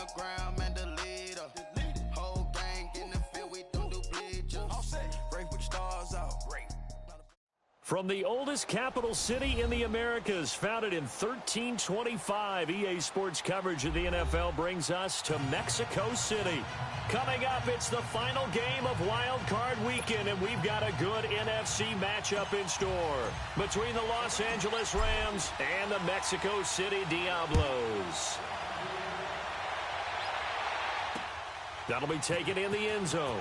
the ground, man, the leader. Whole gang in the field, we don't do bleachers. Break with stars out. From the oldest capital city in the Americas, founded in 1325, EA Sports coverage of the NFL brings us to Mexico City. Coming up, it's the final game of Wild Card Weekend, and we've got a good NFC matchup in store between the Los Angeles Rams and the Mexico City Diablos. That'll be taken in the end zone.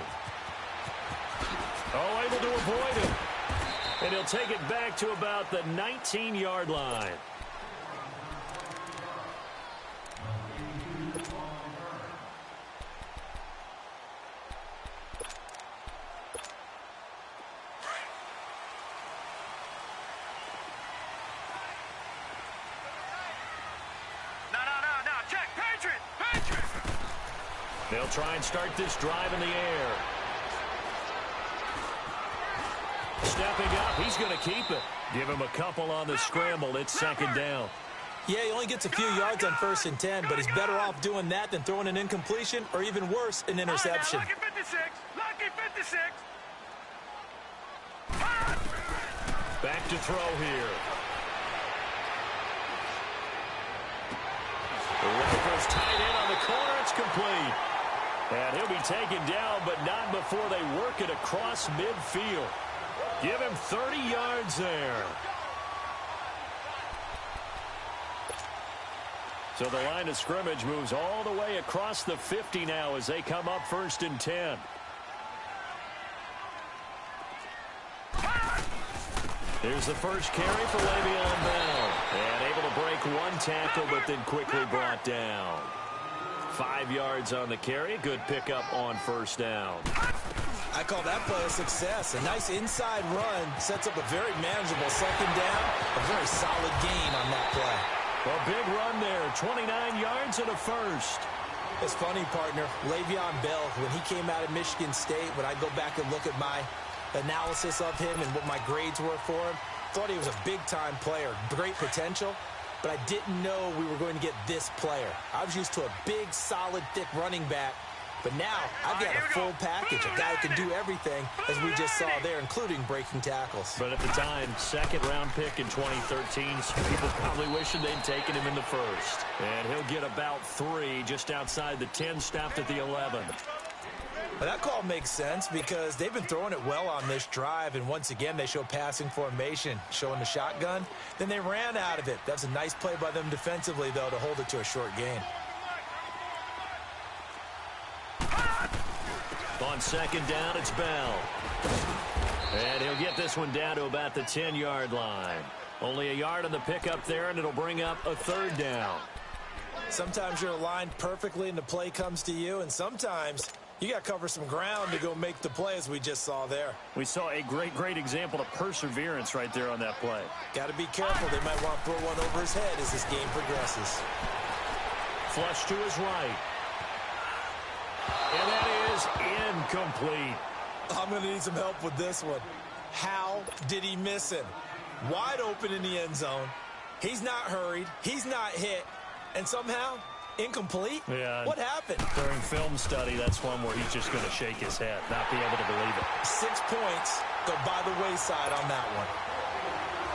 Oh, able to avoid it. And he'll take it back to about the 19-yard line. No. Check. Patriot. They'll try and start this drive in the air. Stepping up, he's going to keep it. Give him a couple on the scramble. It's second down. Yeah, he only gets a few yards on 1st and 10, but he's better off doing that than throwing an incompletion or even worse, an interception. Lucky 56. Back to throw here. The Ravens tight end on the corner. It's complete. And he'll be taken down, but not before they work it across midfield. Give him 30 yards there. So the line of scrimmage moves all the way across the 50 now as they come up 1st and 10. Here's the first carry for Le'Veon Bell. And able to break one tackle, but then quickly brought down. 5 yards on the carry. Good pickup on 1st down. I call that play a success. A nice inside run sets up a very manageable second down. A very solid gain on that play. A big run there. 29 yards and a first. It's funny, partner. Le'Veon Bell, when he came out of Michigan State, when I go back and look at my analysis of him and what my grades were for him, thought he was a big-time player, great potential, but I didn't know we were going to get this player. I was used to a big, solid, thick running back. But now, I've got a full package, a guy who can do everything, as we just saw there, including breaking tackles. But at the time, second-round pick in 2013, some people probably wishing they'd taken him in the first. And he'll get about 3 just outside the 10, stopped at the 11. But that call makes sense because they've been throwing it well on this drive, and once again, they show passing formation, showing the shotgun. Then they ran out of it. That's a nice play by them defensively, though, to hold it to a short gain. On second down, it's Bell. And he'll get this one down to about the 10-yard line. Only a yard on the pickup there, and it'll bring up a 3rd down. Sometimes you're aligned perfectly and the play comes to you, and sometimes you got to cover some ground to go make the play, as we just saw there. We saw a great example of perseverance right there on that play. Got to be careful. They might want to throw one over his head as this game progresses. Flush to his right. And that is incomplete. I'm going to need some help with this one. How did he miss him? Wide open in the end zone. He's not hurried. He's not hit. And somehow, incomplete? Yeah. What happened? During film study, that's one where he's just going to shake his head, not be able to believe it. 6 points go by the wayside on that one.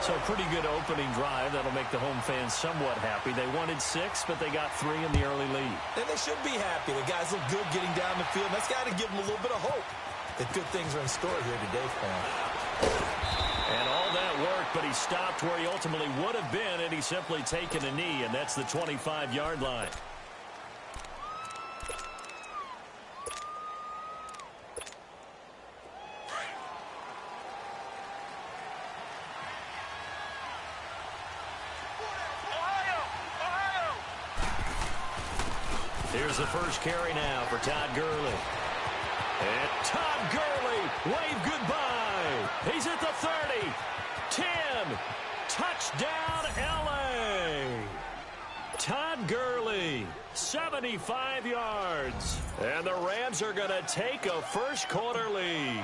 So a pretty good opening drive. That'll make the home fans somewhat happy. They wanted 6, but they got 3 in the early lead. And they should be happy. The guys look good getting down the field. That's got to give them a little bit of hope that good things are in store here today for him. And all that worked, but he stopped where he ultimately would have been, and he's simply taken a knee, and that's the 25-yard line. Here's the first carry now for Todd Gurley. And Todd Gurley, wave goodbye. He's at the 30, 10, touchdown LA. Todd Gurley, 75 yards. And the Rams are going to take a first-quarter lead.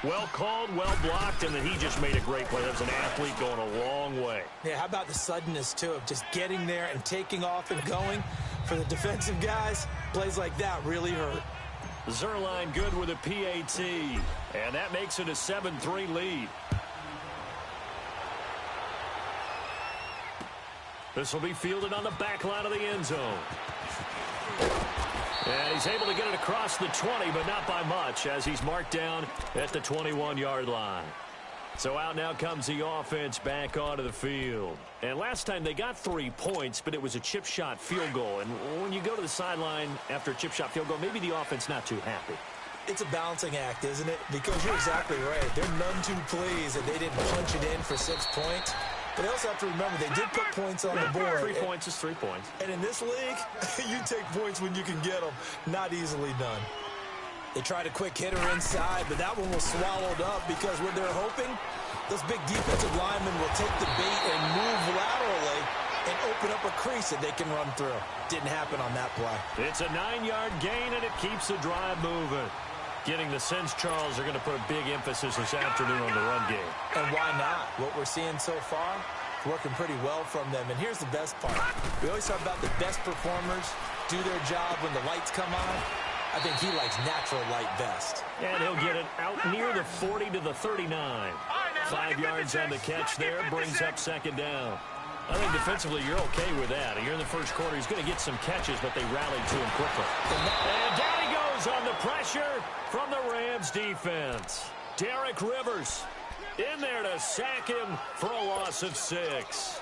Well called, well blocked, and then he just made a great play. That was an athlete going a long way. Yeah, how about the suddenness, too, of just getting there and taking off and going? For the defensive guys, plays like that really hurt. Zerline good with a PAT, and that makes it a 7-3 lead. This will be fielded on the back line of the end zone. And he's able to get it across the 20, but not by much, as he's marked down at the 21-yard line. So out now comes the offense back onto the field. And last time they got 3 points, but it was a chip shot field goal. And when you go to the sideline after a chip shot field goal, maybe the offense not too happy. It's a balancing act, isn't it? Because you're exactly right. They're none too pleased that they didn't punch it in for 6 points. But they also have to remember they did put points on the board. 3 points is 3 points. And in this league, you take points when you can get them. Not easily done. They tried a quick hitter inside, but that one was swallowed up because what they're hoping, those big defensive linemen will take the bait and move laterally and open up a crease that they can run through. Didn't happen on that play. It's a 9-yard gain, and it keeps the drive moving. Getting the sense Charles are going to put a big emphasis this afternoon on the run game. And why not? What we're seeing so far is working pretty well from them. And here's the best part. We always talk about the best performers do their job when the lights come on. I think he likes natural light best. And he'll get it out near the 40 to the 39. 5 yards on the catch there, brings up second down. I think defensively you're okay with that. You're in the first quarter. He's going to get some catches, but they rallied to him quickly. And down he goes on the pressure from the Rams defense. Derek Rivers in there to sack him for a loss of 6.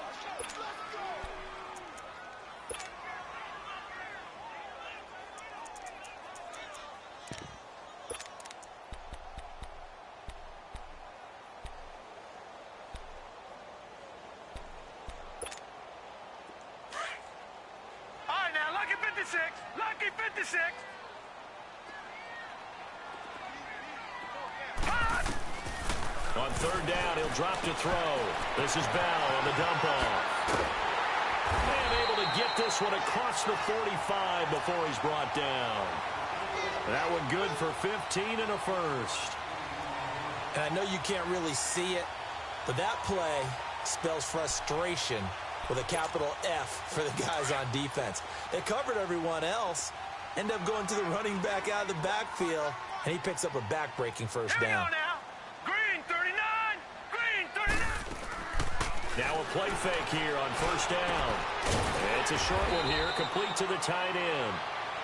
Lucky 56. On third down, he'll drop to throw. This is Bell on the dump off. And able to get this one across the 45 before he's brought down. That one good for 15 and a first. And I know you can't really see it, but that play spells frustration with a capital F for the guys on defense. They covered everyone else, end up going to the running back out of the backfield, and he picks up a back-breaking first down. Green 39! Green 39! Now a play fake here on first down. It's a short one here, complete to the tight end.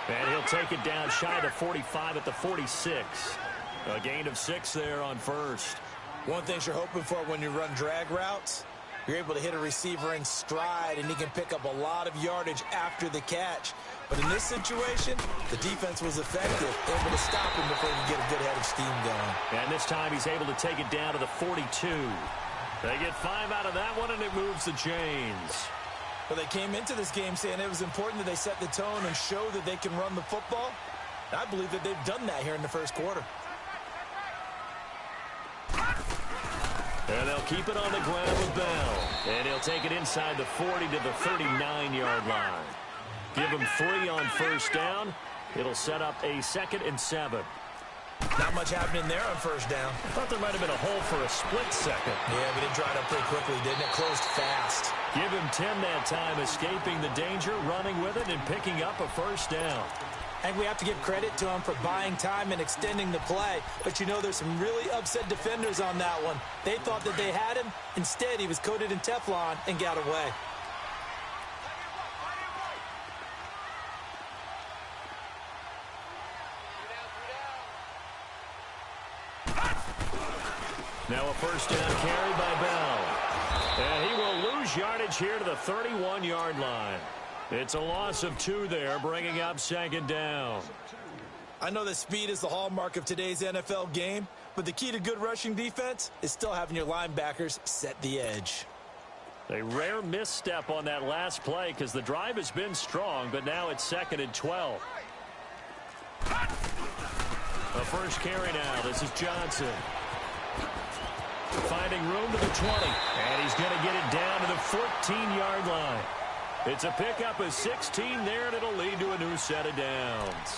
And he'll take it down shy of the 45 at the 46. A gain of 6 there on first. One thing you're hoping for when you run drag routes, you're able to hit a receiver in stride, and he can pick up a lot of yardage after the catch. But in this situation, the defense was effective, able to stop him before he could get a good head of steam going. And this time he's able to take it down to the 42. They get 5 out of that one, and it moves the chains. Well, they came into this game saying it was important that they set the tone and show that they can run the football. And I believe that they've done that here in the first quarter. And they'll keep it on the ground with Bell. And he'll take it inside the 40 to the 39-yard line. Give him 3 on first down. It'll set up a 2nd and 7. Not much happening there on first down. Thought there might have been a hole for a split second. Yeah, but it dried up pretty quickly, didn't it? Closed fast. Give him 10 that time, escaping the danger, running with it, and picking up a first down. And we have to give credit to him for buying time and extending the play. But you know, there's some really upset defenders on that one. They thought that they had him. Instead, he was coated in Teflon and got away. Now a first down carry by Bell. And he will lose yardage here to the 31-yard line. It's a loss of 2 there, bringing up 2nd down. I know that speed is the hallmark of today's NFL game, but the key to good rushing defense is still having your linebackers set the edge. A rare misstep on that last play because the drive has been strong, but now it's 2nd and 12. The first carry now. This is Johnson. Finding room to the 20, and he's going to get it down to the 14-yard line. It's a pickup of 16 there, and it'll lead to a new set of downs.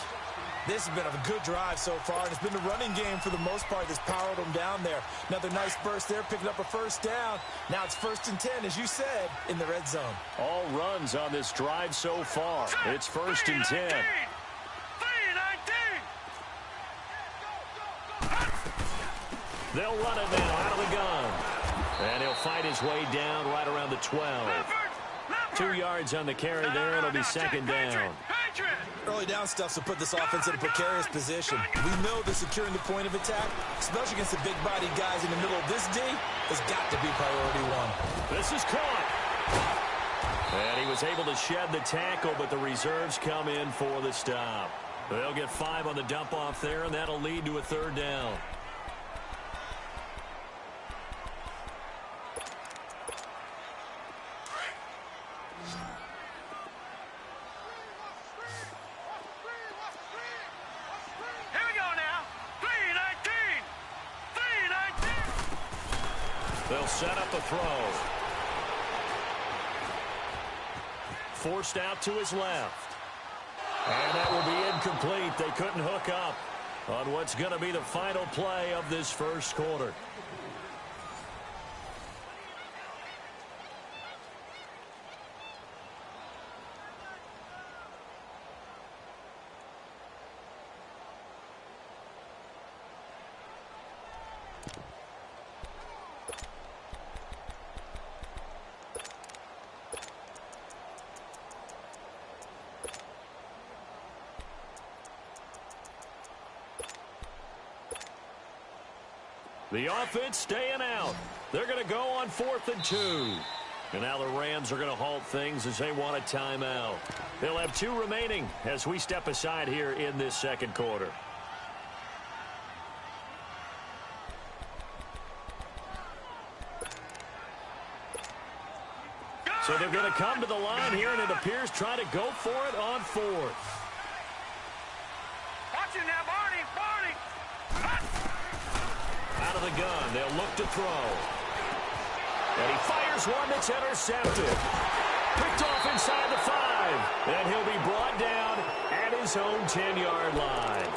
This has been a good drive so far, and it's been the running game for the most part that's powered them down there. Another nice burst there, picking up a first down. Now it's 1st and 10, as you said, in the red zone. All runs on this drive so far. It's 1st and 10. 3-19. They'll run it now out of the gun. And he'll fight his way down right around the 12. 2 yards on the carry there. It'll be 2nd down. Early down stuff to put this offense in a precarious position. We know that securing the point of attack, especially against the big-bodied guys in the middle of this D, has got to be priority one. This is caught. And he was able to shed the tackle, but the reserves come in for the stop. They'll get 5 on the dump-off there, and that'll lead to a 3rd down. They'll set up a throw. Forced out to his left. And that will be incomplete. They couldn't hook up on what's going to be the final play of this first quarter. The offense staying out. They're going to go on 4th and 2. And now the Rams are going to halt things as they want a timeout. They'll have 2 remaining as we step aside here in this second quarter. So they're going to come to the line here, and it appears trying to go for it on 4th. Watch it now, Barney. Out of the gun, they'll look to throw. And he fires one that's intercepted. Picked off inside the 5. And he'll be brought down at his own 10-yard line.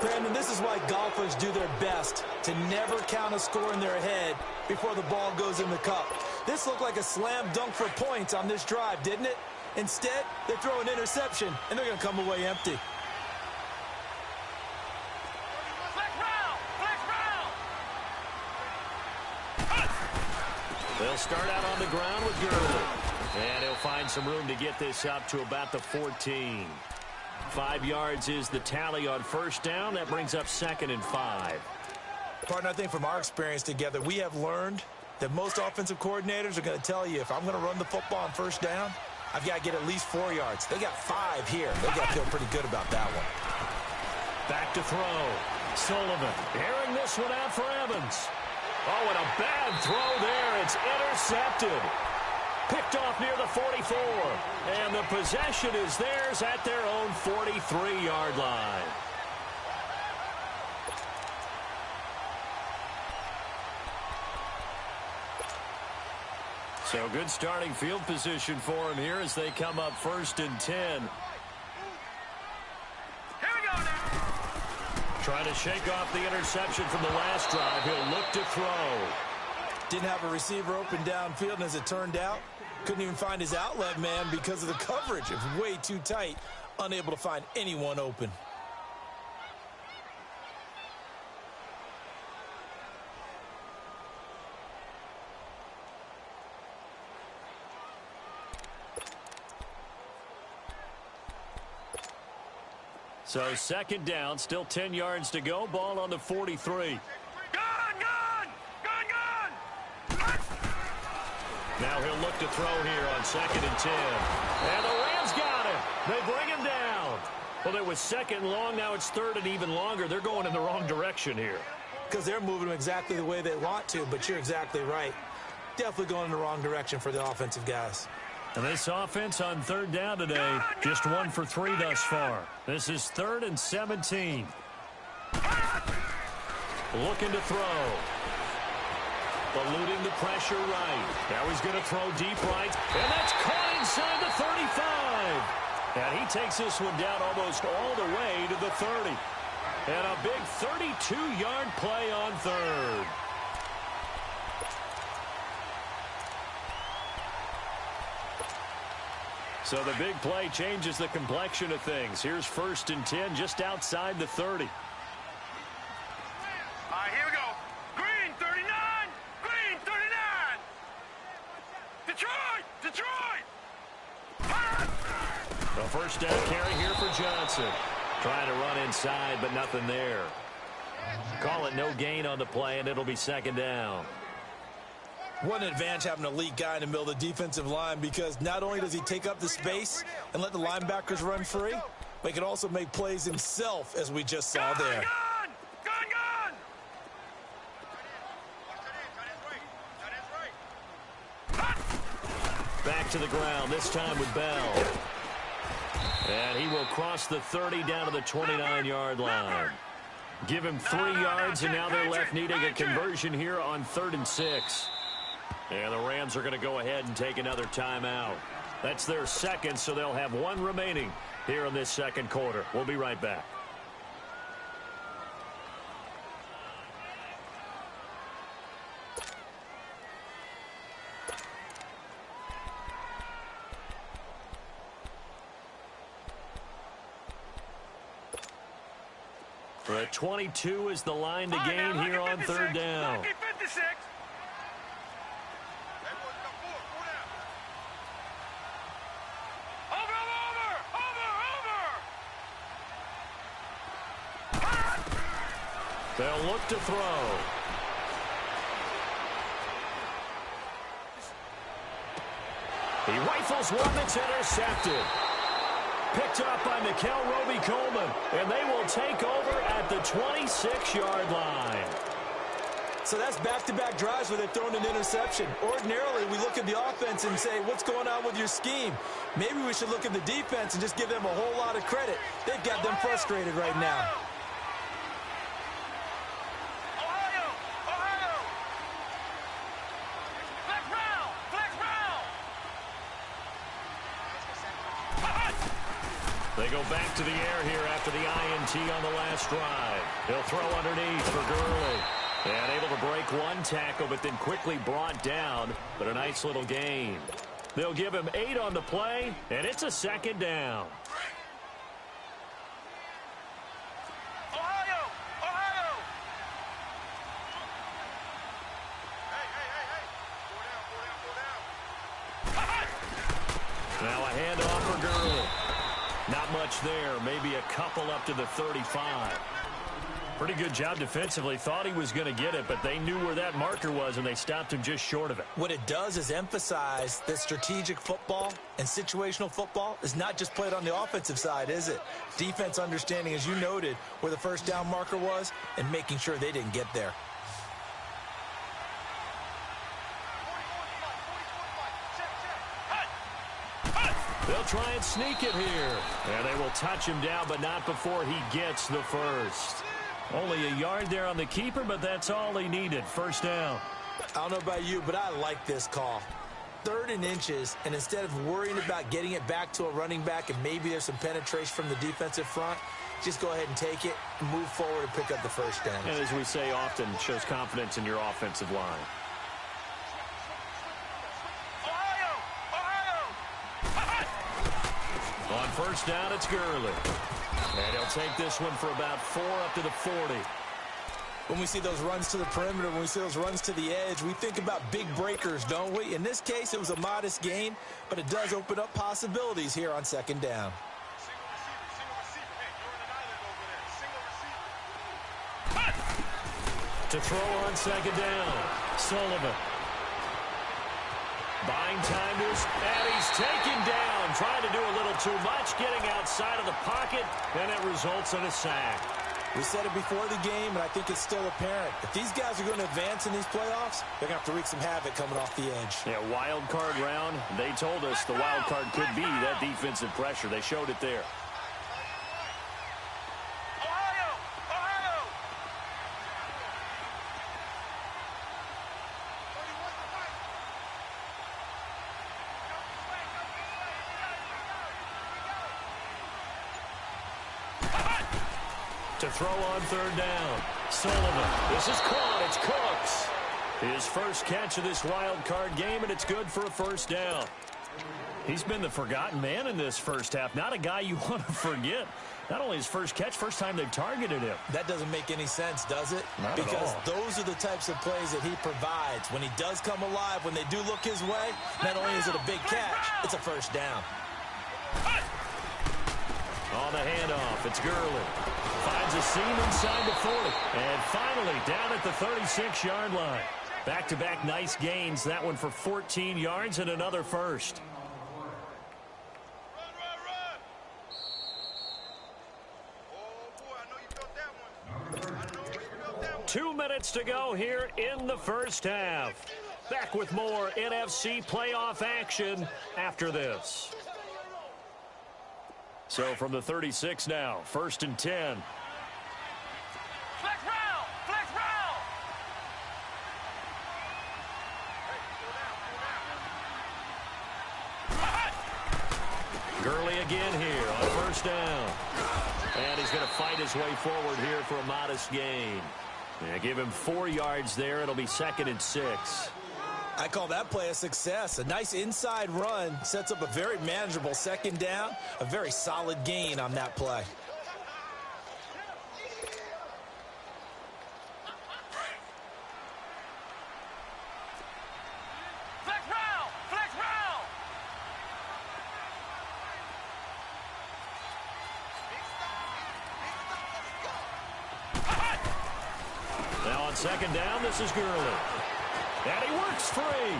Brandon, this is why golfers do their best to never count a score in their head before the ball goes in the cup. This looked like a slam dunk for points on this drive, didn't it? Instead, they throw an interception, and they're going to come away empty. They'll start out on the ground with Gurley. And he'll find some room to get this up to about the 14. 5 yards is the tally on first down. That brings up 2nd and 5. Partner, I think from our experience together, we have learned that most offensive coordinators are going to tell you, if I'm going to run the football on first down, I've got to get at least 4 yards. They got 5 here. They got to feel pretty good about that one. Back to throw. Sullivan airing this one out for Evans. Oh, and a bad throw there. It's intercepted. Picked off near the 44. And the possession is theirs at their own 43-yard line. So good starting field position for him here as they come up 1st and 10. Trying to shake off the interception from the last drive. He'll look to throw. Didn't have a receiver open downfield, and as it turned out, couldn't even find his outlet man because of the coverage. It was way too tight, unable to find anyone open. So 2nd down, still 10 yards to go. Ball on the 43. Now he'll look to throw here on 2nd and 10. And the Rams got him. They bring him down. Well, it was 2nd and long. Now it's 3rd and even longer. They're going in the wrong direction here. Because they're moving them exactly the way they want to, but you're exactly right. Definitely going in the wrong direction for the offensive guys. And this offense on 3rd down today, just 1 for 3 thus far. This is 3rd and 17. Looking to throw. Eluding the pressure right. Now he's going to throw deep right. And that's caught inside the 35. And he takes this one down almost all the way to the 30. And a big 32-yard play on third. So the big play changes the complexion of things. Here's 1st and 10 just outside the 30. All right, here we go. Green 39. Green 39. Detroit. Detroit. A first down carry here for Johnson. Trying to run inside, but nothing there. Call it no gain on the play, and it'll be 2nd down. What an advantage having an elite guy in the middle of the defensive line, because not only does he take up the space and let the linebackers run free, but he can also make plays himself, as we just saw there. Gun! Back to the ground, this time with Bell. And he will cross the 30 down to the 29-yard line. Give him 3 yards, and now they're left needing a conversion here on 3rd and 6. And the Rams are going to go ahead and take another timeout. That's their 2nd, so they'll have 1 remaining here in this 2nd quarter. We'll be right back. The 22 is the line to gain here on 3rd down. Lucky 56. They'll look to throw. He rifles one that's intercepted. Picked up by Mikel Roby-Coleman, and they will take over at the 26-yard line. So that's back-to-back drives where they've thrown an interception. Ordinarily, we look at the offense and say, what's going on with your scheme? Maybe we should look at the defense and just give them a whole lot of credit. They've got them frustrated right now. They go back to the air here after the INT on the last drive. He'll throw underneath for Gurley. And able to break 1 tackle, but then quickly brought down. But a nice little gain. They'll give him 8 on the play, and it's a 2nd down. Now a handoff for Gurley. Not much there, maybe a couple up to the 35. Pretty good job defensively. Thought he was going to get it, but they knew where that marker was, and they stopped him just short of it. What it does is emphasize that strategic football and situational football is not just played on the offensive side, is it? Defense understanding, as you noted, where the first down marker was and making sure they didn't get there. They'll try and sneak it here. And they will touch him down, but not before he gets the first. Only a yard there on the keeper, but that's all he needed. 1st down. I don't know about you, but I like this call. 3rd and inches, and instead of worrying about getting it back to a running back and maybe there's some penetration from the defensive front, just go ahead and take it, move forward, and pick up the 1st down. And as we say often, shows confidence in your offensive line. On 1st down, it's Gurley. And he'll take this one for about 4 up to the 40. When we see those runs to the perimeter, when we see those runs to the edge, we think about big breakers, don't we? In this case, it was a modest gain, but it does open up possibilities here on 2nd down. To throw on 2nd down, Sullivan. Buying time to his, and he's taken down, trying to do a little too much, getting outside of the pocket, and it results in a sack. We said it before the game, and I think it's still apparent. If these guys are going to advance in these playoffs, they're going to have to wreak some havoc coming off the edge. Yeah, wild card round. They told us the wild card could be that defensive pressure. They showed it there. To throw on third down. Sullivan. This is caught. It's Cooks. His first catch of this wild card game, and it's good for a first down. He's been the forgotten man in this first half. Not a guy you want to forget. Not only his first catch, first time they've targeted him. That doesn't make any sense, does it? Not because at all. Those are the types of plays that he provides. When he does come alive, when they do look his way, not only is it a big catch, it's a first down. On the handoff, it's Gurley. Finds a seam inside the 40. And finally down at the 36-yard line. Back-to-back nice gains. That one for 14 yards and another first. Run, run. Oh, boy, I know you felt that one. I know you felt that one. 2 minutes to go here in the first half. Back with more NFC playoff action after this. So from the 36 now, 1st and 10. Flex round! Flex round! Gurley again here on first down. And he's going to fight his way forward here for a modest gain. Yeah, give him 4 yards there. It'll be 2nd and 6. I call that play a success. A nice inside run sets up a very manageable second down. A very solid gain on that play. Flex round! Flex round! Now on second down, this is Gurley. And he works free.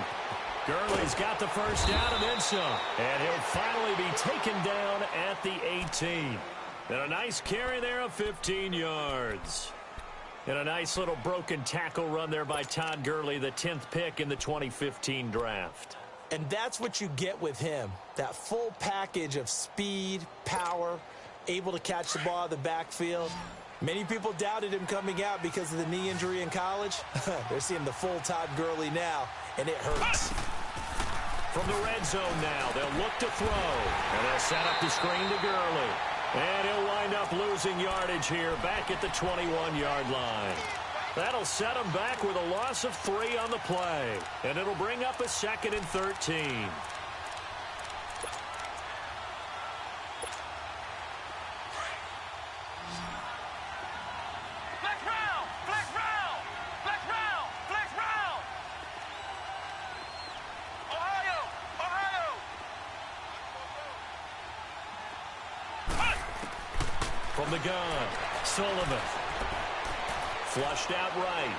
Gurley's got the first down and then some. And he'll finally be taken down at the 18. And a nice carry there of 15 yards. And a nice little broken tackle run there by Todd Gurley, the 10th pick in the 2015 draft. And that's what you get with him. That full package of speed, power, able to catch the ball out of the backfield. Many people doubted him coming out because of the knee injury in college. They're seeing the full Todd Gurley now, and it hurts. From the red zone now, they'll look to throw. And they'll set up the screen to Gurley. And he'll wind up losing yardage here back at the 21-yard line. That'll set him back with a loss of 3 on the play. And it'll bring up a 2nd and 13. Flex round! Flex round! Flex round! Flex round! Ohio! Ohio! From the gun, Sullivan. Flushed out right.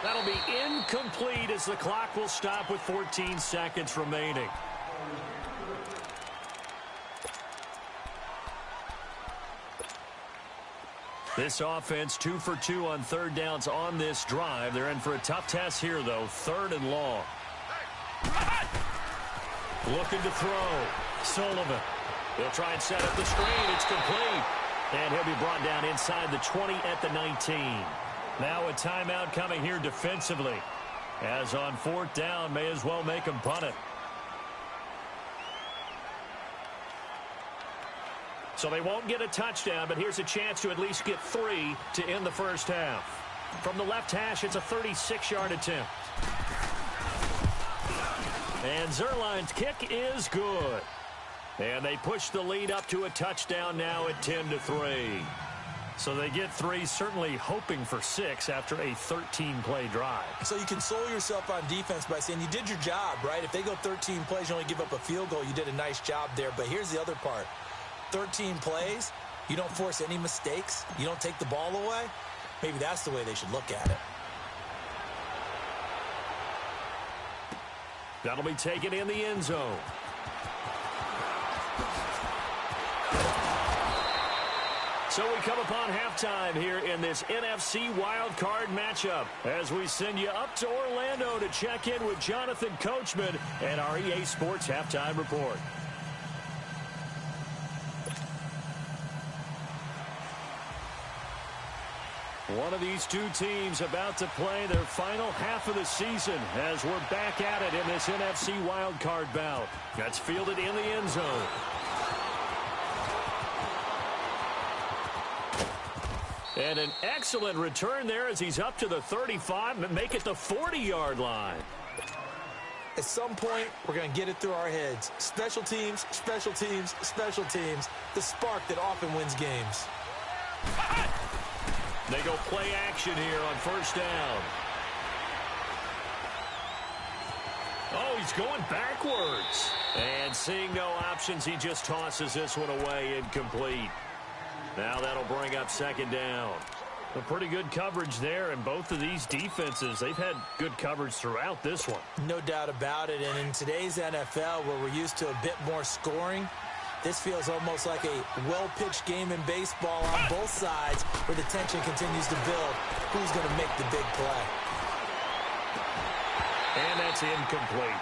That'll be incomplete as the clock will stop with 14 seconds remaining. This offense 2 for 2 on third downs on this drive. They're in for a tough test here, though. 3rd and long. Looking to throw. Sullivan. He'll try and set up the screen. It's complete. And he'll be brought down inside the 20 at the 19. Now a timeout coming here defensively. As on 4th down, may as well make him punt it. So they won't get a touchdown, but here's a chance to at least get 3 to end the first half. From the left hash, it's a 36-yard attempt. And Zerline's kick is good. And they push the lead up to a touchdown now at 10-3. So they get 3, certainly hoping for 6 after a 13-play drive. So you console yourself on defense by saying you did your job, right? If they go 13 plays, you only give up a field goal, you did a nice job there. But here's the other part. 13 plays, you don't force any mistakes, you don't take the ball away. Maybe that's the way they should look at it. That'll be taken in the end zone. So we come upon halftime here in this NFC wildcard matchup as we send you up to Orlando to check in with Jonathan Coachman and our EA Sports Halftime Report. One of these two teams about to play their final half of the season as we're back at it in this NFC wildcard bout. That's fielded in the end zone. And an excellent return there as he's up to the 35 and make it the 40-yard line. At some point, we're going to get it through our heads. Special teams, special teams, special teams. The spark that often wins games. They go play action here on first down. Oh, he's going backwards. And seeing no options, he just tosses this one away, incomplete. Now that'll bring up second down. A pretty good coverage there, and both of these defenses, they've had good coverage throughout this one. No doubt about it, and in today's NFL, where we're used to a bit more scoring, this feels almost like a well-pitched game in baseball on both sides, where the tension continues to build. Who's going to make the big play? And that's incomplete.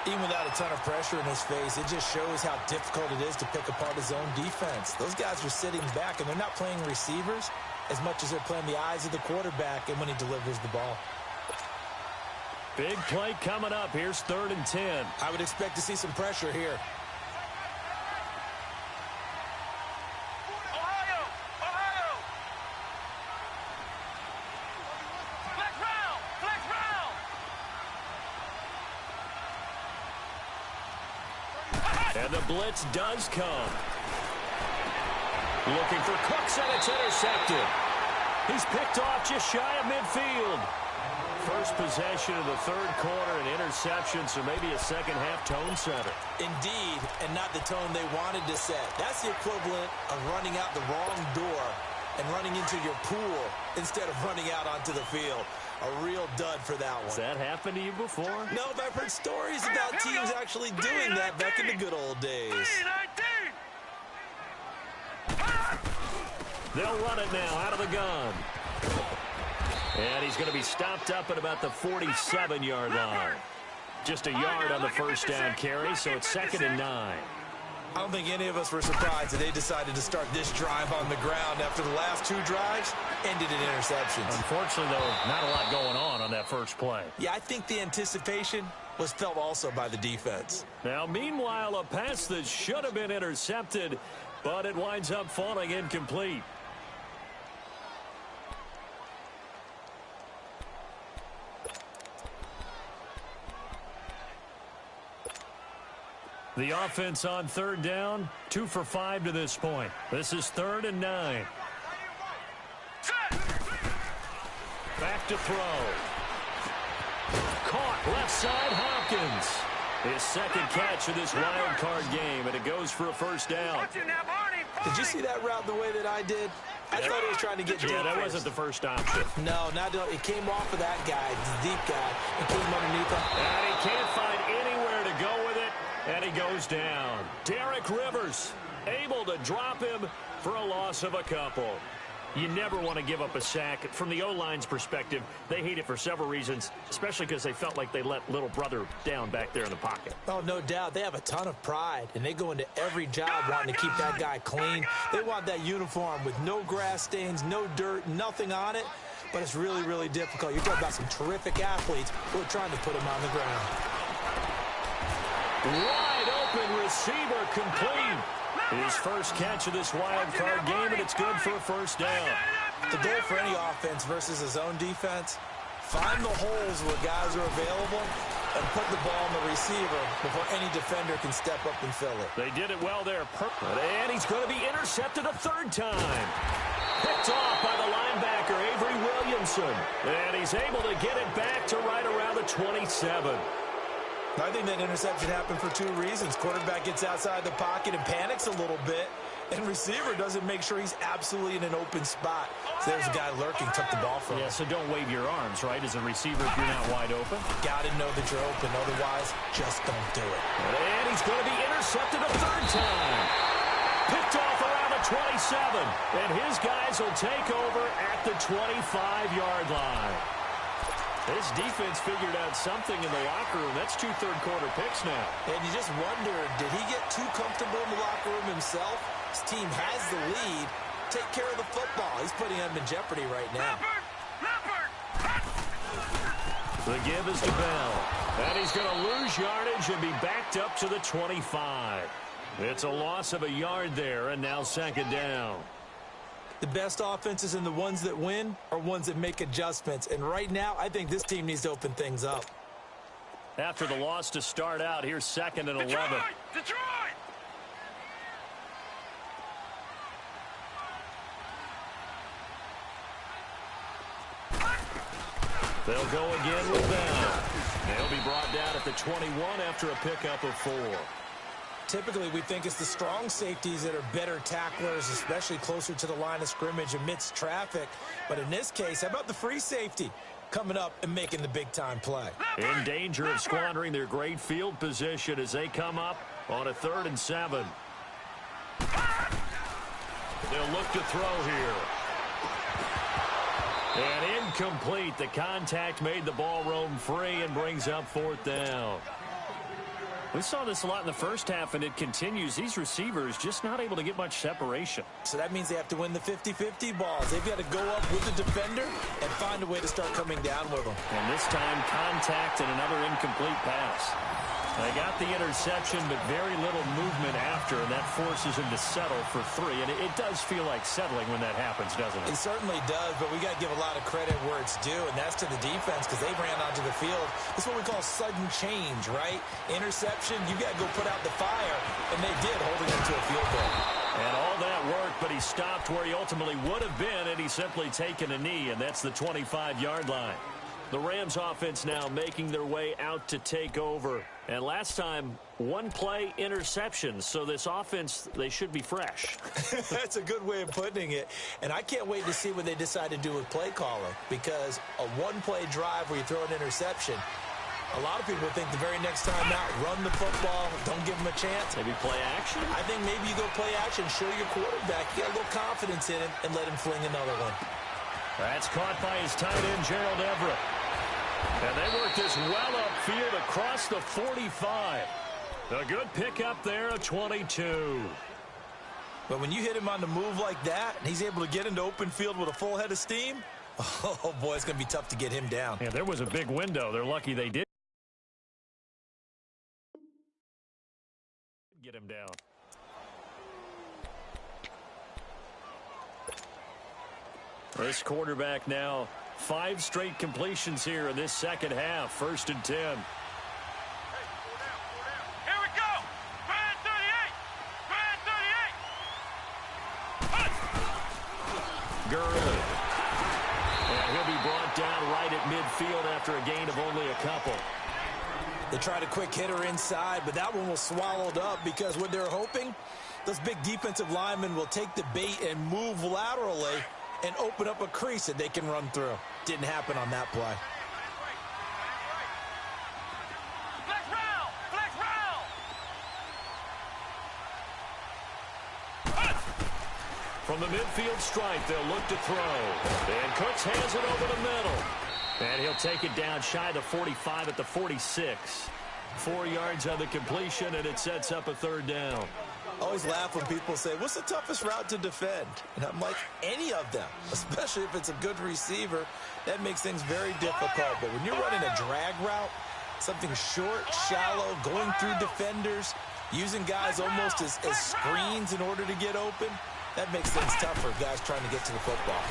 Even without a ton of pressure in his face, it just shows how difficult it is to pick apart his own defense. Those guys are sitting back, and they're not playing receivers as much as they're playing the eyes of the quarterback and when he delivers the ball. Big play coming up. Here's 3rd and 10. I would expect to see some pressure here. And the blitz does come. Looking for Cooks, and it's intercepted. He's picked off just shy of midfield. First possession of the 3rd quarter, an interception, so maybe a second-half tone setter. Indeed, and not the tone they wanted to set. That's the equivalent of running out the wrong door and running into your pool instead of running out onto the field. A real dud for that one. Has that happened to you before? No, but I've heard stories about teams actually doing that back in the good old days. They'll run it now out of the gun. And he's going to be stopped up at about the 47-yard line. Just a yard on the first down carry, so it's 2nd and 9. I don't think any of us were surprised that they decided to start this drive on the ground after the last 2 drives ended in interceptions. Unfortunately, though, not a lot going on that first play. Yeah, I think the anticipation was felt also by the defense. Now, meanwhile, a pass that should have been intercepted, but it winds up falling incomplete. The offense on 3rd down, 2 for 5 to this point. This is 3rd and 9. Back to throw. Caught left side, Hopkins. His 2nd catch of this wild card game, and it goes for a first down. Did you see that route the way that I did? I thought he was trying to get deep. Yeah, that wasn't the first option. No, it came off of that guy, the deep guy, and came underneath him. And he can't find anywhere to go with it. And he goes down. Derek Rivers able to drop him for a loss of a couple. You never want to give up a sack. From the O-line's perspective, they hate it for several reasons, especially because they felt like they let little brother down back there in the pocket. Oh, no doubt. They have a ton of pride, and they go into every job wanting to keep that guy clean. They want that uniform with no grass stains, no dirt, nothing on it. But it's really, really difficult. You're talking about some terrific athletes who are trying to put him on the ground. Wide open receiver complete. His first catch of this wild card game, and it's good for a first down. The goal for any offense versus his own defense, find the holes where guys are available and put the ball on the receiver before any defender can step up and fill it. They did it well there. And he's going to be intercepted a 3rd time. Picked off by the linebacker, Avery Williamson. And he's able to get it back to right around the 27. I think that interception happened for 2 reasons. Quarterback gets outside the pocket and panics a little bit, and receiver doesn't make sure he's absolutely in an open spot. So there's a guy lurking, took the ball from him. Yeah, so don't wave your arms, right, as a receiver if you're not wide open. Got to know that you're open. Otherwise, just don't do it. And he's going to be intercepted a 3rd time. Picked off around the 27, and his guys will take over at the 25-yard line. This defense figured out something in the locker room. That's 2 third-quarter picks now. And you just wonder, did he get too comfortable in the locker room himself? His team has the lead. Take care of the football. He's putting them in jeopardy right now. The give is to Bell. And he's going to lose yardage and be backed up to the 25. It's a loss of a yard there, and now 2nd down. The best offenses and the ones that win are ones that make adjustments. And right now, I think this team needs to open things up. After the loss to start out, here's 2nd and 11. Detroit! They'll go again with them. They'll be brought down at the 21 after a pickup of 4. Typically, we think it's the strong safeties that are better tacklers, especially closer to the line of scrimmage amidst traffic. But in this case, how about the free safety coming up and making the big-time play? In danger of squandering their great field position as they come up on a 3rd and 7. They'll look to throw here. And incomplete. The contact made the ball roam free and brings up 4th down. We saw this a lot in the first half, and it continues. These receivers just not able to get much separation. So that means they have to win the 50-50 balls. They've got to go up with the defender and find a way to start coming down with them. And this time, contact and another incomplete pass. They got the interception, but very little movement after, and that forces him to settle for 3. And it does feel like settling when that happens, doesn't it? It certainly does, but we got to give a lot of credit where it's due, and that's to the defense because they ran onto the field. It's what we call sudden change, right? Interception, you got to go put out the fire, and they did, holding them to a field goal. And all that worked, but he stopped where he ultimately would have been, and he's simply taken a knee, and that's the 25-yard line. The Rams offense now making their way out to take over. And last time, 1 play interception. So this offense, they should be fresh. That's a good way of putting it. And I can't wait to see what they decide to do with play calling. Because a 1-play drive where you throw an interception, a lot of people think the very next time out, run the football, don't give them a chance. Maybe play action? I think maybe you go play action, show your quarterback, you got a little confidence in him, and let him fling another one. That's caught by his tight end, Gerald Everett. And they work this well upfield across the 45. A good pickup there, a 22. But when you hit him on the move like that, and he's able to get into open field with a full head of steam, oh, boy, it's going to be tough to get him down. Yeah, there was a big window. They're lucky they did get him down. This quarterback now 5 straight completions here in this second half. 1st and 10. Here we go! Grand 38! Grand 38! Gurley. And he'll be brought down right at midfield after a gain of only a couple. They tried a quick hitter inside, but that one was swallowed up because what they're hoping, those big defensive linemen will take the bait and move laterally and open up a crease that they can run through. Didn't happen on that play. Flex round! Flex round! From the midfield stripe, they'll look to throw. And Cooks hands it over the middle. And he'll take it down shy of the 45 at the 46. 4 yards on the completion, and it sets up a 3rd down. I always laugh when people say, what's the toughest route to defend? And I'm like, any of them, especially if it's a good receiver. That makes things very difficult. But when you're running a drag route, something short, shallow, going through defenders, using guys almost as screens in order to get open, that makes things tough for guys trying to get to the football.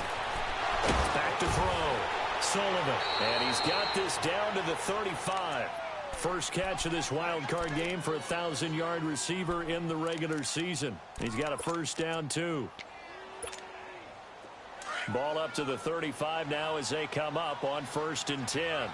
Back to throw. Sullivan. And he's got this down to the 35. First catch of this wild card game for a 1,000-yard receiver in the regular season. He's got a 1st down, too. Ball up to the 35 now as they come up on 1st and 10.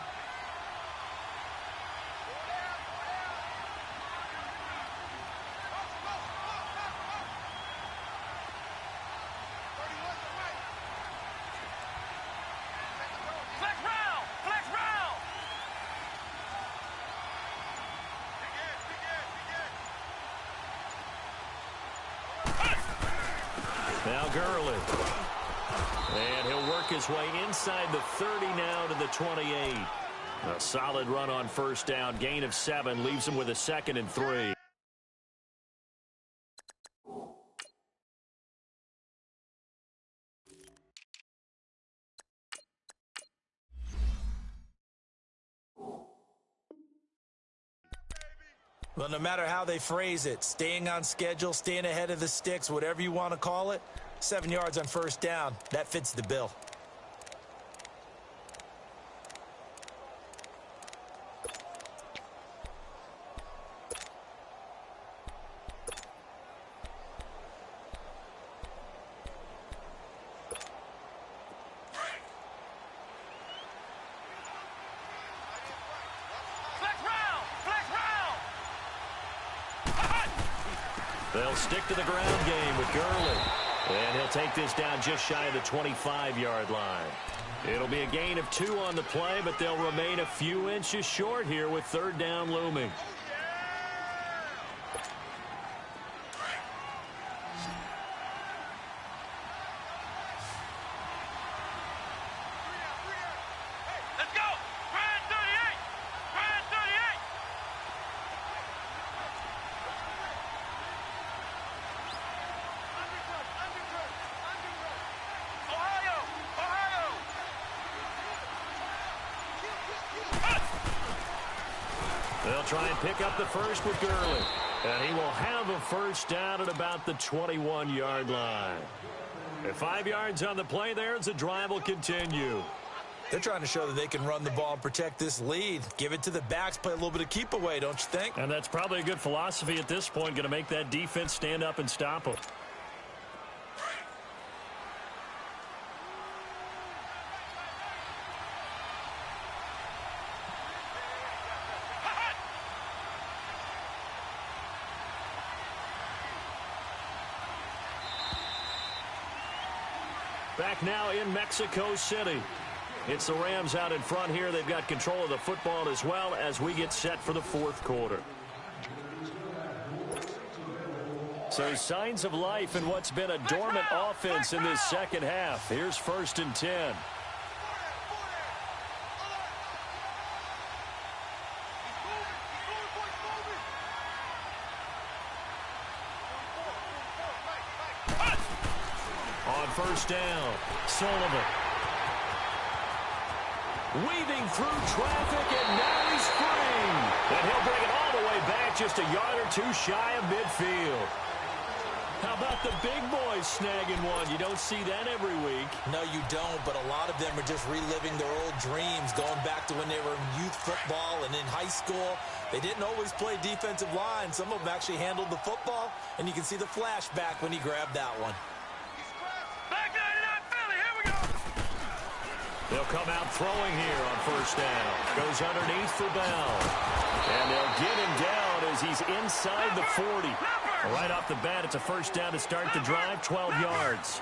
Now Gurley. And he'll work his way inside the 30 now to the 28. A solid run on 1st down. Gain of 7 leaves him with a 2nd and 3. Well, no matter how they phrase it, staying on schedule, staying ahead of the sticks, whatever you want to call it, 7 yards on first down. That fits the bill. They'll stick to the ground game with Gurley. And he'll take this down just shy of the 25-yard line. It'll be a gain of 2 on the play, but they'll remain a few inches short here with third down looming. They'll try and pick up the first with Gurley. And he will have a first down at about the 21-yard line. At 5 yards on the play there, the drive will continue. They're trying to show that they can run the ball and protect this lead. Give it to the backs, play a little bit of keep away, don't you think? And that's probably a good philosophy at this point, going to make that defense stand up and stop them. Back now in Mexico City. It's the Rams out in front here. They've got control of the football as well as we get set for the fourth quarter. So signs of life in what's been a dormant offense in this second half. Here's 1st and 10. First down, Sullivan. Weaving through traffic, and now he's free. And he'll bring it all the way back just a yard or 2 shy of midfield. How about the big boys snagging one? You don't see that every week. No, you don't, but a lot of them are just reliving their old dreams, going back to when they were in youth football and in high school. They didn't always play defensive line. Some of them actually handled the football, and you can see the flashback when he grabbed that one. They'll come out throwing here on first down. Goes underneath for Bell. And they'll get him down as he's inside the 40. Right off the bat, it's a first down to start the drive, 12 yards.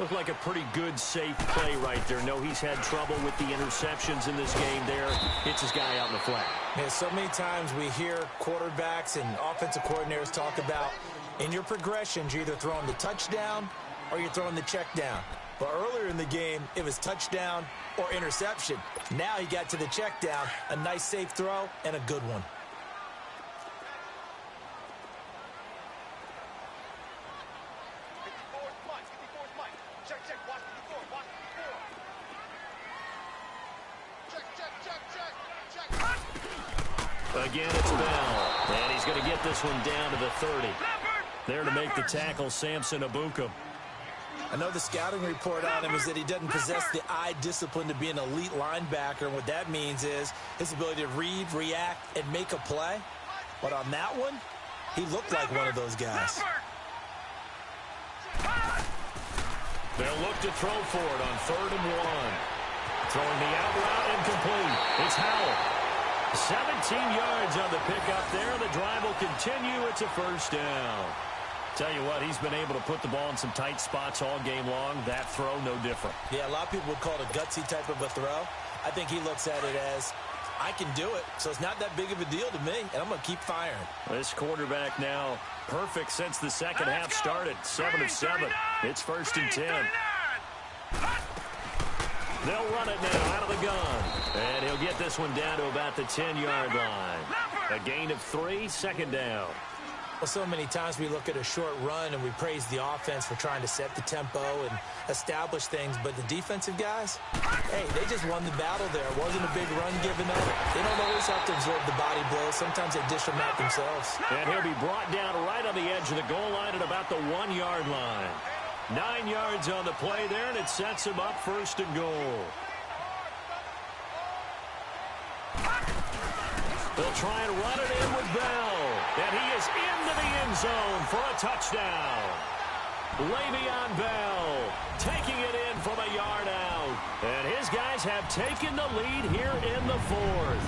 Looked like a pretty good, safe play right there. No, he's had trouble with the interceptions in this game there. Hits his guy out in the flat. Man, so many times we hear quarterbacks and offensive coordinators talk about in your progressions, you're either throwing the touchdown or you're throwing the check down. But earlier in the game, it was touchdown or interception. Now he got to the check down, a nice safe throw, and a good one. Again, it's Bell. And he's going to get this one down to the 30. There to make the tackle, Samson Abuka. I know the scouting report on him is that he doesn't possess the eye discipline to be an elite linebacker. And what that means is his ability to read, react, and make a play. But on that one, he looked like one of those guys. They'll look to throw for it on 3rd and 1. Throwing the out route incomplete. It's Howell. 17 yards on the pickup there. The drive will continue. It's a first down. Tell you what, he's been able to put the ball in some tight spots all game long. That throw, no different. Yeah, a lot of people would call it a gutsy type of a throw. I think he looks at it as, I can do it, so it's not that big of a deal to me, and I'm going to keep firing. This quarterback now perfect since the second half started. 7 of 7. It's 1st and 10. They'll run it now out of the gun. And he'll get this one down to about the 10-yard line. A gain of 3, 2nd down. Well, so many times we look at a short run and we praise the offense for trying to set the tempo and establish things, but the defensive guys, hey, they just won the battle there. It wasn't a big run given up. They don't always have to absorb the body blows. Sometimes they dish them out themselves. And he'll be brought down right on the edge of the goal line at about the 1-yard line. 9 yards on the play there, and it sets him up 1st and goal. They'll try and run it in with Bell. And he is into the end zone for a touchdown. Le'Veon Bell taking it in from a yard out. And his guys have taken the lead here in the 4th.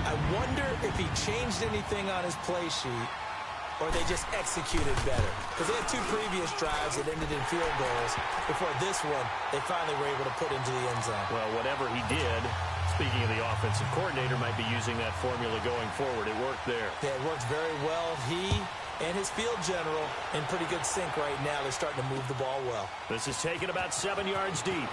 I wonder if he changed anything on his play sheet or they just executed better. Because they had 2 previous drives that ended in field goals. Before this one, they finally were able to put into the end zone. Well, whatever he did, speaking of the offensive coordinator, might be using that formula going forward. It worked there. Yeah, it worked very well. He and his field general in pretty good sync right now. They're starting to move the ball well. This is taken about 7 yards deep.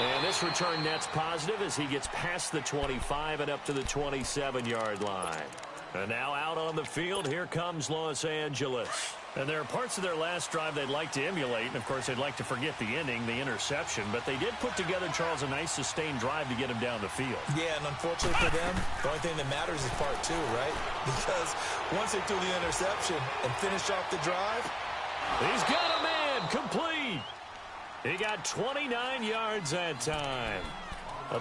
And this return net's positive as he gets past the 25 and up to the 27-yard line. And now out on the field, here comes Los Angeles. And there are parts of their last drive they'd like to emulate, and of course they'd like to forget the ending, the interception, but they did put together, Charles, a nice sustained drive to get him down the field. Yeah, and unfortunately for them, the only thing that matters is part 2, right? Because once they threw the interception and finished off the drive, he's got a man complete. He got 29 yards that time.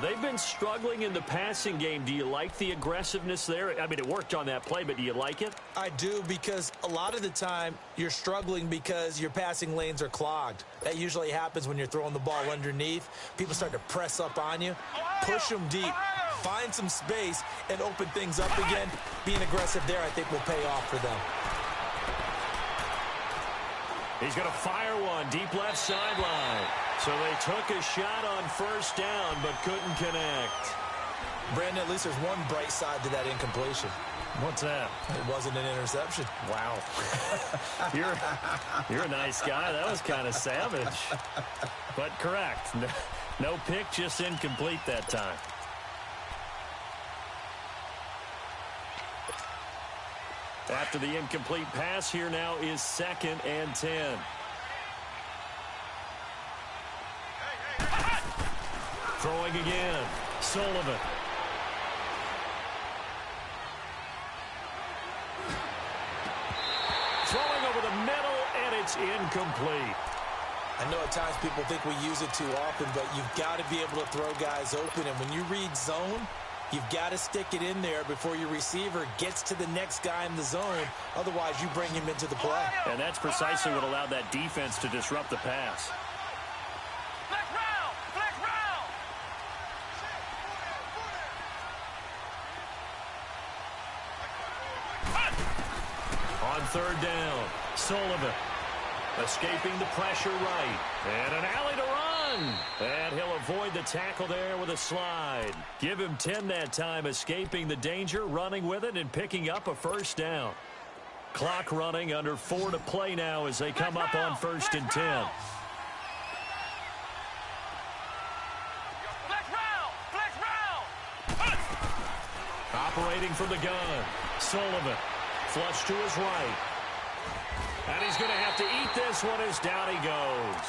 They've been struggling in the passing game. Do you like the aggressiveness there? I mean, it worked on that play, but do you like it? I do, because a lot of the time you're struggling because your passing lanes are clogged. That usually happens when you're throwing the ball underneath. People start to press up on you. Push them deep. Find some space and open things up again. Being aggressive there, I think, will pay off for them. He's going to fire one deep left sideline. So they took a shot on 1st down, but couldn't connect. Brandon, at least there's one bright side to that incompletion. What's that? It wasn't an interception. Wow. You're a nice guy. That was kind of savage. But correct. No pick, just incomplete that time. After the incomplete pass, here now is 2nd and 10. Throwing again. Sullivan. Throwing over the middle, and it's incomplete. I know at times people think we use it too often, but you've got to be able to throw guys open. And when you read zone, you've got to stick it in there before your receiver gets to the next guy in the zone. Otherwise, you bring him into the play. And that's precisely what allowed that defense to disrupt the pass. On 3rd down, Sullivan escaping the pressure right. And an alley to run. And he'll avoid the tackle there with a slide. Give him 10 that time, escaping the danger, running with it, and picking up a 1st down. Clock running, under 4 to play now as they come up on 1st and 10. Operating from the gun, Sullivan. Flush to his right. And he's going to have to eat this one as down he goes.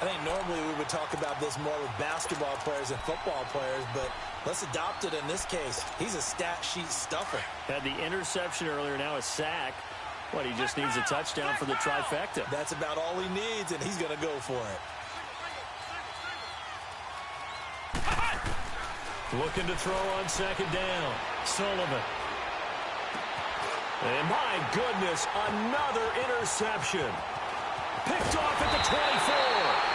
I think normally we would talk about this more with basketball players and football players, but let's adopt it in this case. He's a stat sheet stuffer. Had the interception earlier, now a sack. What, he just needs a touchdown for the trifecta. That's about all he needs, and he's going to go for it. Looking to throw on 2nd down. Sullivan. And my goodness, another interception. Picked off at the 24.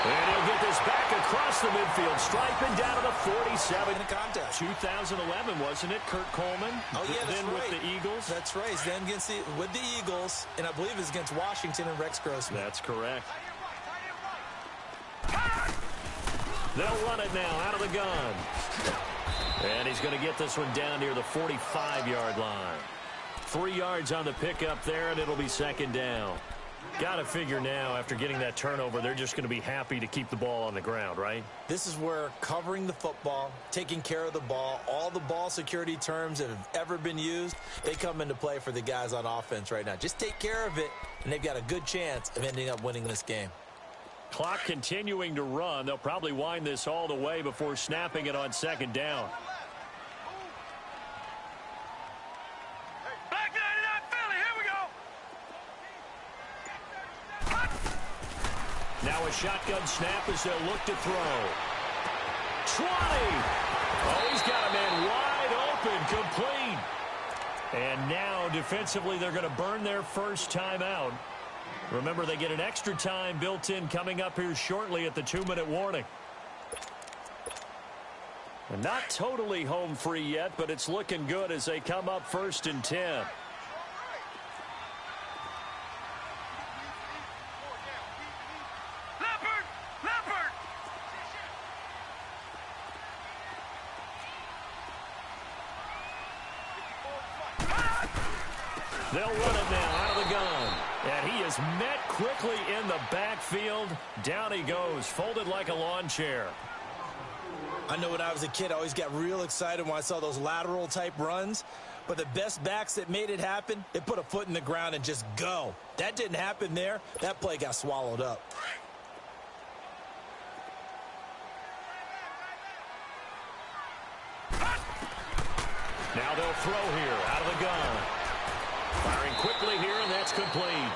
And he'll get this back across the midfield stripe and down to the 47. In the contest. 2011, wasn't it, Kurt Coleman? Oh, yeah, that's then right. with the Eagles. That's right. Then with the Eagles, and I believe it's against Washington and Rex Grossman. That's correct. They'll run it now out of the gun. And he's going to get this one down near the 45-yard line. 3 yards on the pickup there, and it'll be 2nd down. Got to figure now, after getting that turnover, they're just going to be happy to keep the ball on the ground, right? This is where covering the football, taking care of the ball, all the ball security terms that have ever been used, they come into play for the guys on offense right now. Just take care of it, and they've got a good chance of ending up winning this game. Clock continuing to run. They'll probably wind this all the way before snapping it on 2nd down. Now a shotgun snap as they'll look to throw. 20! Oh, he's got a man wide open, complete. And now, defensively, they're going to burn their first timeout. Remember, they get an extra time built in coming up here shortly at the 2-minute warning. And not totally home free yet, but it's looking good as they come up 1st and 10. They'll run it now out of the gun. And he is met quickly in the backfield. Down he goes, folded like a lawn chair. I know when I was a kid, I always got real excited when I saw those lateral type runs. But the best backs that made it happen, they put a foot in the ground and just go. That didn't happen there. That play got swallowed up. Now they'll throw here out of the gun. Firing quickly here, and that's complete.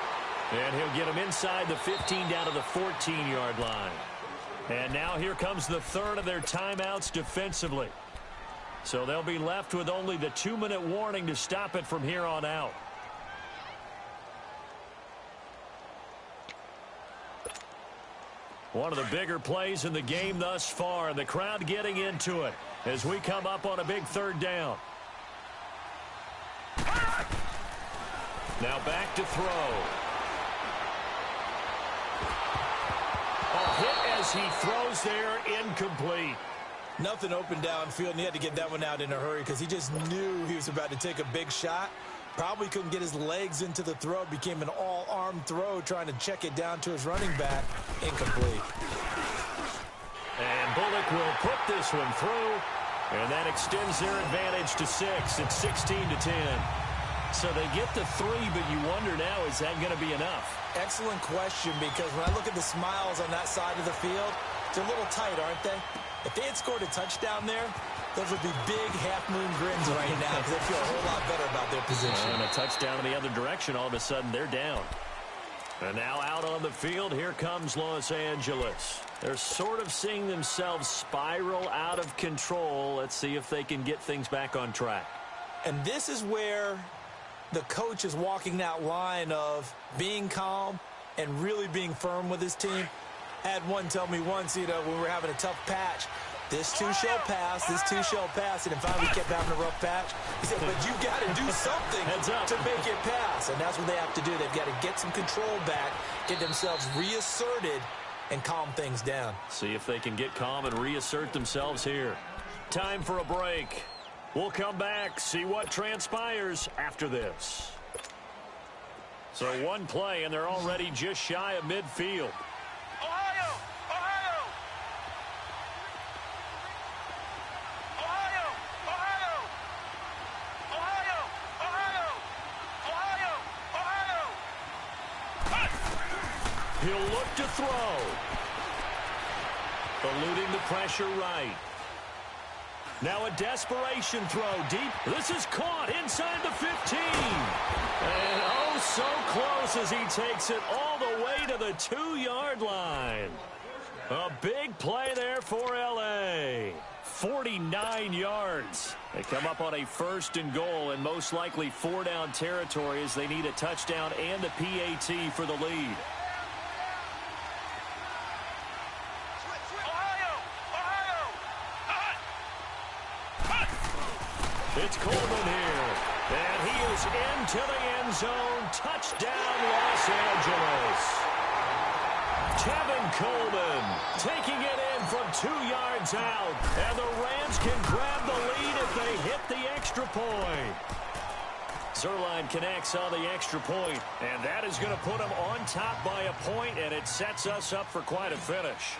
And he'll get him inside the 15 down to the 14-yard line. And now here comes the third of their timeouts defensively. So they'll be left with only the 2-minute warning to stop it from here on out. One of the bigger plays in the game thus far. The crowd getting into it as we come up on a big 3rd down. Now back to throw. A hit as he throws there, incomplete. Nothing open downfield, and he had to get that one out in a hurry because he just knew he was about to take a big shot. Probably couldn't get his legs into the throw. Became an all-arm throw trying to check it down to his running back. Incomplete. And Bullock will put this one through, and that extends their advantage to 6. It's 16-10. So they get the 3, but you wonder now, is that going to be enough? Excellent question, because when I look at the smiles on that side of the field, they're a little tight, aren't they? If they had scored a touchdown there, those would be big half-moon grins right now because they feel a whole lot better about their position. And a touchdown in the other direction, all of a sudden they're down. And now out on the field, here comes Los Angeles. They're sort of seeing themselves spiral out of control. Let's see if they can get things back on track. And this is where the coach is walking that line of being calm and really being firm with his team. I had one tell me once, when we were having a tough patch, this too shall pass, this too shall pass, and then finally kept having a rough patch. He said, but you got to do something to make it pass, and that's what they have to do. They've got to get some control back, get themselves reasserted, and calm things down. See if they can get calm and reassert themselves here. Time for a break. We'll come back, see what transpires after this. So one play, and they're already just shy of midfield. Ohio! Ohio! Ohio! Ohio! Ohio! Ohio! Ohio! Ohio! He'll look to throw. Eluding the pressure right. Now a desperation throw deep. This is caught inside the 15. And oh, so close as he takes it all the way to the 2-yard line. A big play there for L.A. 49 yards. They come up on a 1st and goal and most likely 4-down territory as they need a touchdown and a PAT for the lead. It's Coleman here, and he is into the end zone. Touchdown, Los Angeles. Tevin Coleman taking it in from 2 yards out, and the Rams can grab the lead if they hit the extra point. Zerline connects on the extra point, and that is going to put them on top by a point, and it sets us up for quite a finish.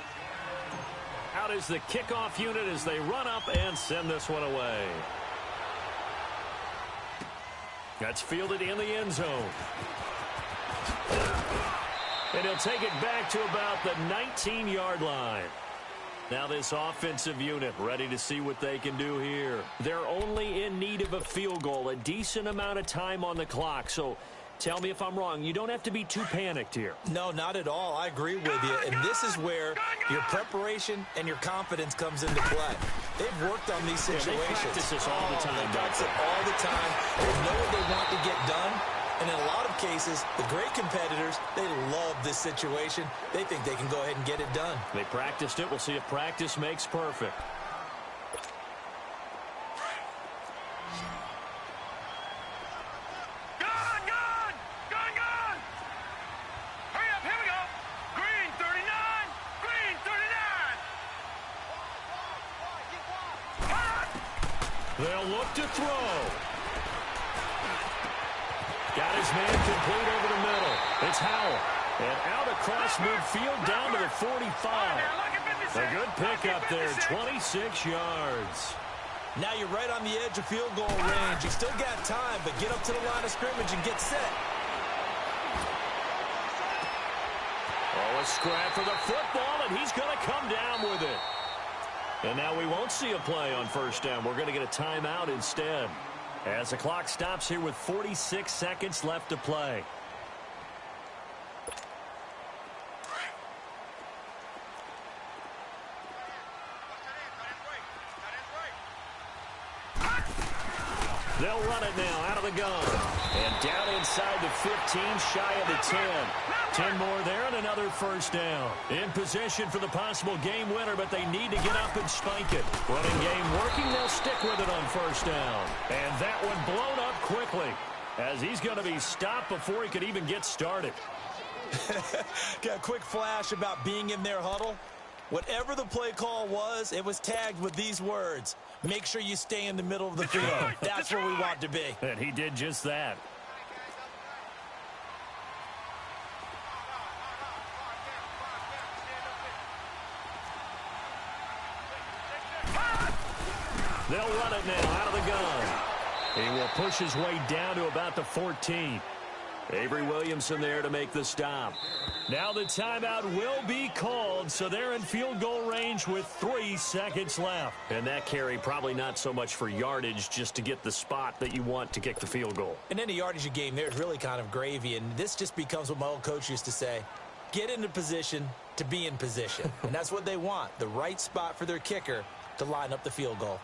Out is the kickoff unit as they run up and send this one away. That's fielded in the end zone. And he'll take it back to about the 19-yard line. Now this offensive unit ready to see what they can do here. They're only in need of a field goal, a decent amount of time on the clock. So Tell me if I'm wrong. You don't have to be too panicked here. No, not at all. I agree with you. And this is where your preparation and your confidence comes into play. They've worked on these situations. Yeah, they practice this all the time. They practice it all the time. They know what they want to get done. And in a lot of cases, the great competitors, they love this situation. They think they can go ahead and get it done. They practiced it. We'll see if practice makes perfect. They'll look to throw. Got his man complete over the middle. It's Howell. And out across midfield down to the 45. A good pickup there, 26 yards. Now you're right on the edge of field goal range. You still got time, but get up to the line of scrimmage and get set. Oh, a scrap for the football, and he's going to come down with it. And now we won't see a play on first down. We're going to get a timeout instead, as the clock stops here with 46 seconds left to play. They'll run it now out of the gun. And down inside the 15, shy of the 10. 10 more there and another first down. In position for the possible game winner, but they need to get up and spike it. Running game working, they'll stick with it on first down. And that one blown up quickly, as he's going to be stopped before he could even get started. Got a quick flash about being in their huddle. Whatever the play call was, it was tagged with these words: make sure you stay in the middle of the field. That's where we want to be. And he did just that. They'll run it now out of the gun. He will push his way down to about the 14. Avery Williamson there to make the stop. Now the timeout will be called, so they're in field goal range with 3 seconds left. And that carry probably not so much for yardage, just to get the spot that you want to kick the field goal. In any yardage game, there's really kind of gravy, and this just becomes what my old coach used to say: get into position to be in position. And that's what they want, the right spot for their kicker to line up the field goal.